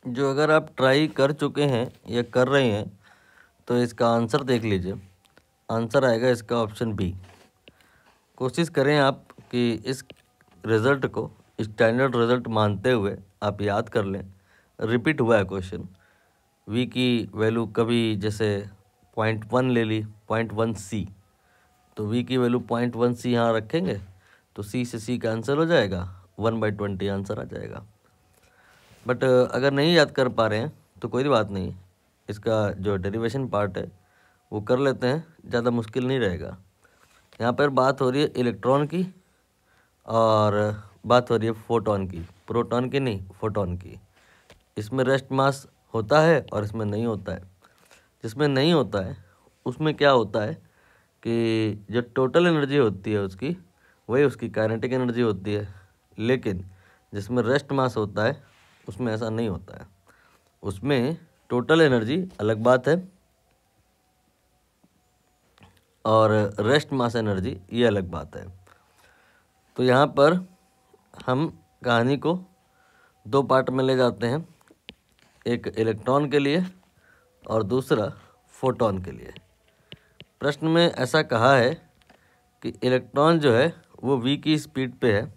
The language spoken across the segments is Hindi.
जो अगर आप ट्राई कर चुके हैं या कर रहे हैं तो इसका आंसर देख लीजिए। आंसर आएगा इसका ऑप्शन बी। कोशिश करें आप कि इस रिज़ल्ट को स्टैंडर्ड रिज़ल्ट मानते हुए आप याद कर लें। रिपीट हुआ है क्वेश्चन। वी की वैल्यू कभी जैसे 0.1 ले ली, 0.1 सी, तो वी की वैल्यू 0.1 सी यहाँ रखेंगे तो सी से सी कैंसिल हो जाएगा, 1/20 आंसर आ जाएगा। बट अगर नहीं याद कर पा रहे हैं तो कोई बात नहीं, इसका जो डेरिवेशन पार्ट है वो कर लेते हैं, ज़्यादा मुश्किल नहीं रहेगा। यहाँ पर बात हो रही है इलेक्ट्रॉन की और बात हो रही है फोटोन की, प्रोटॉन की नहीं, फोटोन की। इसमें रेस्ट मास होता है और इसमें नहीं होता है। जिसमें नहीं होता है उसमें क्या होता है कि जो टोटल एनर्जी होती है उसकी, वही उसकी काइनेटिक एनर्जी होती है। लेकिन जिसमें रेस्ट मास होता है उसमें ऐसा नहीं होता है। उसमें टोटल एनर्जी अलग बात है और रेस्ट मास एनर्जी ये अलग बात है। तो यहाँ पर हम कहानी को दो पार्ट में ले जाते हैं, एक इलेक्ट्रॉन के लिए और दूसरा फोटोन के लिए। प्रश्न में ऐसा कहा है कि इलेक्ट्रॉन जो है वो v की स्पीड पे है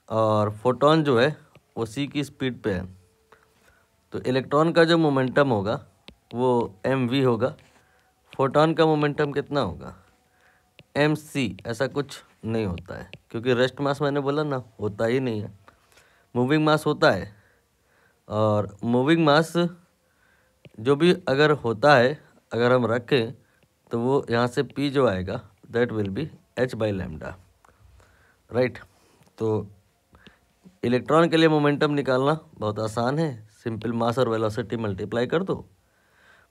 और फोटोन जो है वो c की स्पीड पे है। तो इलेक्ट्रॉन का जो मोमेंटम होगा वो mv होगा, फोटोन का मोमेंटम कितना होगा mc। ऐसा कुछ नहीं होता है क्योंकि रेस्ट मास मैंने बोला ना, होता ही नहीं है। मूविंग मास होता है और मूविंग मास जो भी अगर होता है, अगर हम रखें तो वो यहाँ से p जो आएगा that will be h/λ, right. तो इलेक्ट्रॉन के लिए मोमेंटम निकालना बहुत आसान है, सिंपल मास और वेलोसिटी मल्टीप्लाई कर दो।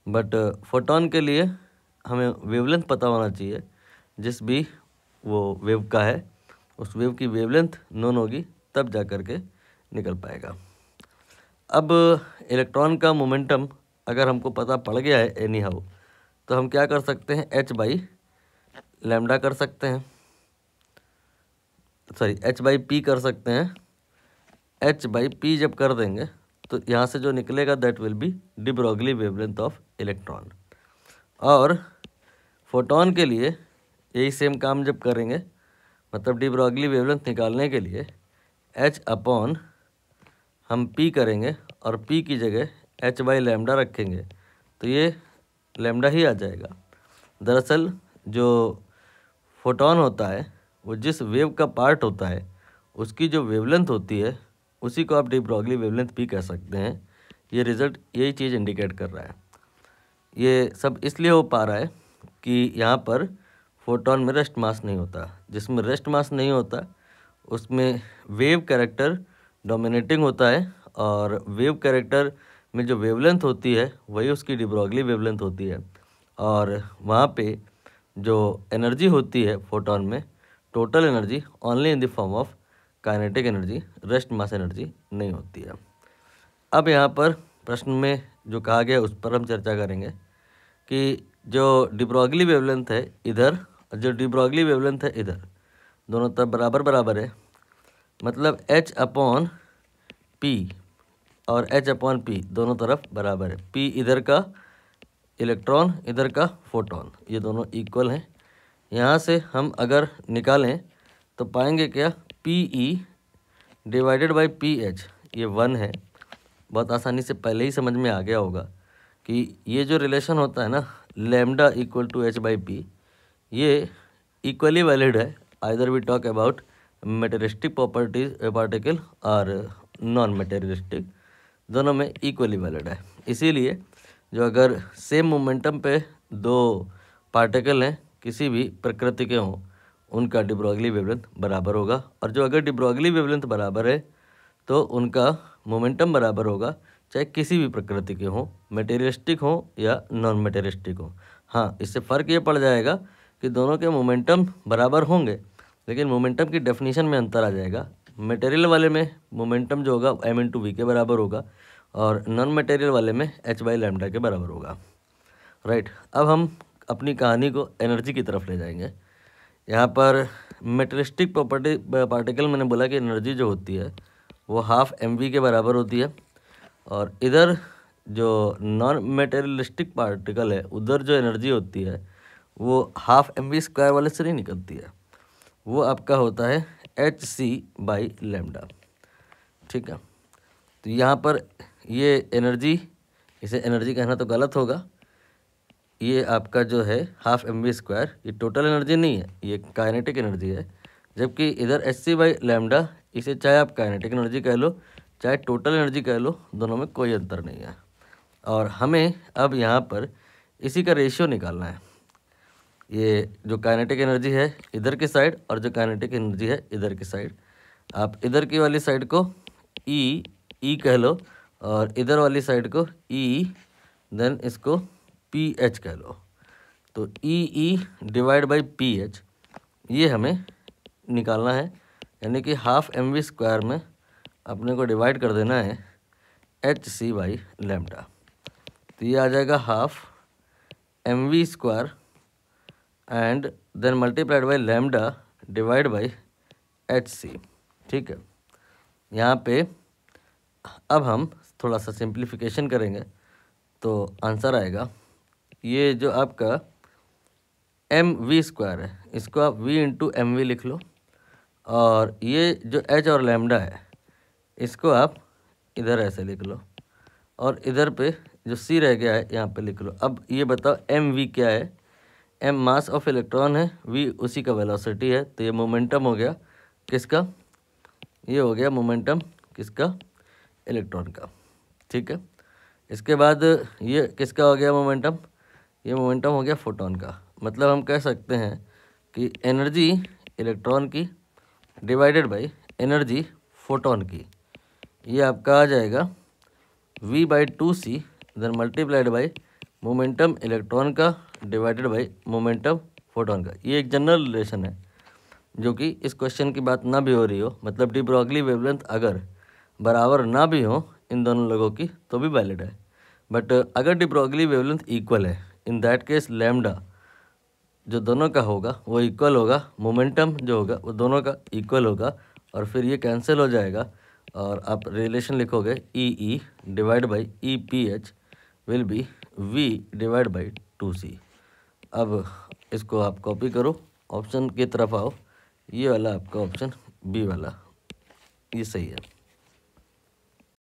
बट फोटोन के लिए हमें वेवलेंथ पता होना चाहिए, जिस भी वो वेव का है उस वेव की वेवलेंथ नोन होगी तब जा कर के निकल पाएगा। अब इलेक्ट्रॉन का मोमेंटम अगर हमको पता पड़ गया है एनी हाउ, तो हम क्या कर सकते हैं, h/λ कर सकते हैं, सॉरी h/p कर सकते हैं। h/p जब कर देंगे तो यहाँ से जो निकलेगा that will be de Broglie wavelength of electron. और फोटोन के लिए यही सेम काम जब करेंगे, मतलब डी ब्रोगली वेवलेंथ निकालने के लिए h/ हम p करेंगे और p की जगह h/λ रखेंगे तो ये लैम्डा ही आ जाएगा। दरअसल जो फोटोन होता है वो जिस वेव का पार्ट होता है उसकी जो वेवलेंथ होती है उसी को आप डी ब्रोगली वेवलेंथ भी कह सकते हैं। ये रिज़ल्ट यही चीज़ इंडिकेट कर रहा है। ये सब इसलिए हो पा रहा है कि यहाँ पर फोटोन में रेस्ट मास नहीं होता। जिसमें रेस्ट मास नहीं होता उसमें वेव कैरेक्टर डोमिनेटिंग होता है और वेव कैरेक्टर में जो वेवलेंथ होती है वही उसकी डी ब्रोगली वेवलेंथ होती है। और वहाँ पे जो एनर्जी होती है फोटोन में, total energy only in the form of kinetic energy, rest mass energy नहीं होती है। अब यहाँ पर प्रश्न में जो कहा गया उस पर हम चर्चा करेंगे कि जो डी ब्रोगली वेवलेंथ है इधर और जो डी ब्रोगली वेवलेंथ है इधर, दोनों तरफ बराबर बराबर है। मतलब h/p और h/p दोनों तरफ बराबर है। p इधर का इलेक्ट्रॉन, इधर का फोटोन, ये दोनों इक्वल हैं। यहाँ से हम अगर निकालें तो पाएंगे क्या, Pe डिवाइडेड बाई Ph, ये 1 है। बहुत आसानी से पहले ही समझ में आ गया होगा कि ये जो रिलेशन होता है ना, लैम्डा इक्वल टू h/p, ये इक्वली वैलिड है either we talk about materialistic properties particle और नॉन मेटेरियलिस्टिक, दोनों में इक्वली वैलिड है। इसीलिए जो अगर सेम मोमेंटम पे दो पार्टिकल हैं किसी भी प्रकृति के हों, उनका डी ब्रोगली वेवलेंथ बराबर होगा। और जो अगर डी ब्रोगली वेवलेंथ बराबर है तो उनका मोमेंटम बराबर होगा, चाहे किसी भी प्रकृति के हों, मटेरियलिस्टिक हों या नॉन मटेरियलिस्टिक हों। हाँ, इससे फ़र्क ये पड़ जाएगा कि दोनों के मोमेंटम बराबर होंगे, लेकिन मोमेंटम की डेफिनेशन में अंतर आ जाएगा। मटेरियल वाले में मोमेंटम जो होगा m/v के बराबर होगा और नॉन मटेरियल वाले में h/λ के बराबर होगा, राइट। अब हम अपनी कहानी को एनर्जी की तरफ ले जाएंगे। यहाँ पर मेटेरियलिस्टिक प्रॉपर्टी पार्टिकल, मैंने बोला कि एनर्जी जो होती है वो ½ mv के बराबर होती है। और इधर जो नॉन मेटेरियलिस्टिक पार्टिकल है उधर जो एनर्जी होती है वो हाफ mv² वाले से नहीं निकलती है, वो आपका होता है hc/λ। ठीक है, तो यहाँ पर ये एनर्जी, इसे एनर्जी कहना तो गलत होगा, ये आपका जो है हाफ mv², ये टोटल एनर्जी नहीं है, ये काइनेटिक एनर्जी है। जबकि इधर hc/λ, इसे चाहे आप काइनेटिक एनर्जी कह लो चाहे टोटल एनर्जी कह लो, दोनों में कोई अंतर नहीं है। और हमें अब यहाँ पर इसी का रेशियो निकालना है, ये जो काइनेटिक एनर्जी है इधर की साइड और जो काइनेटिक एनर्जी है इधर की साइड। आप इधर की वाली साइड को ई कह लो और इधर वाली साइड को ई, देन इसको पी एच कह लो। तो E/PH ये हमें निकालना है, यानी कि हाफ mv² में अपने को डिवाइड कर देना है hc/λ। तो ये आ जाएगा half mv² and then multiplied by lambda divide by hc। ठीक है, यहाँ पे अब हम थोड़ा सा सिंप्लीफिकेशन करेंगे तो आंसर आएगा, ये जो आपका mv² है इसको आप v × mv लिख लो, और ये जो h और लैम्डा है इसको आप इधर ऐसे लिख लो, और इधर पे जो c रह गया है यहाँ पे लिख लो। अब ये बताओ mv क्या है? m मास ऑफ इलेक्ट्रॉन है, v उसी का वेलोसिटी है, तो ये मोमेंटम हो गया किसका? ये हो गया मोमेंटम किसका? इलेक्ट्रॉन का। ठीक है, इसके बाद ये किसका हो गया मोमेंटम? ये मोमेंटम हो गया फोटोन का। मतलब हम कह सकते हैं कि एनर्जी इलेक्ट्रॉन की डिवाइडेड बाई एनर्जी फोटोन की, ये आपका आ जाएगा v/2c then multiplied by momentum electron का डिवाइडेड बाई मोमेंटम फोटोन का। ये एक जनरल रिलेशन है जो कि इस क्वेश्चन की बात ना भी हो रही हो, मतलब डी ब्रॉगली वेवलेंथ अगर बराबर ना भी हो इन दोनों लोगों की तो भी वैलिड है। बट अगर डी ब्रॉगली वेवलेंथ इक्वल है, इन दैट केस लैम्डा जो दोनों का होगा वो इक्वल होगा, मोमेंटम जो होगा वो दोनों का इक्वल होगा, और फिर ये कैंसिल हो जाएगा और आप रिलेशन लिखोगे ई divide by EPH will be v/2c। अब इसको आप कॉपी करो, ऑप्शन की तरफ आओ, ये वाला आपका ऑप्शन बी वाला ये सही है।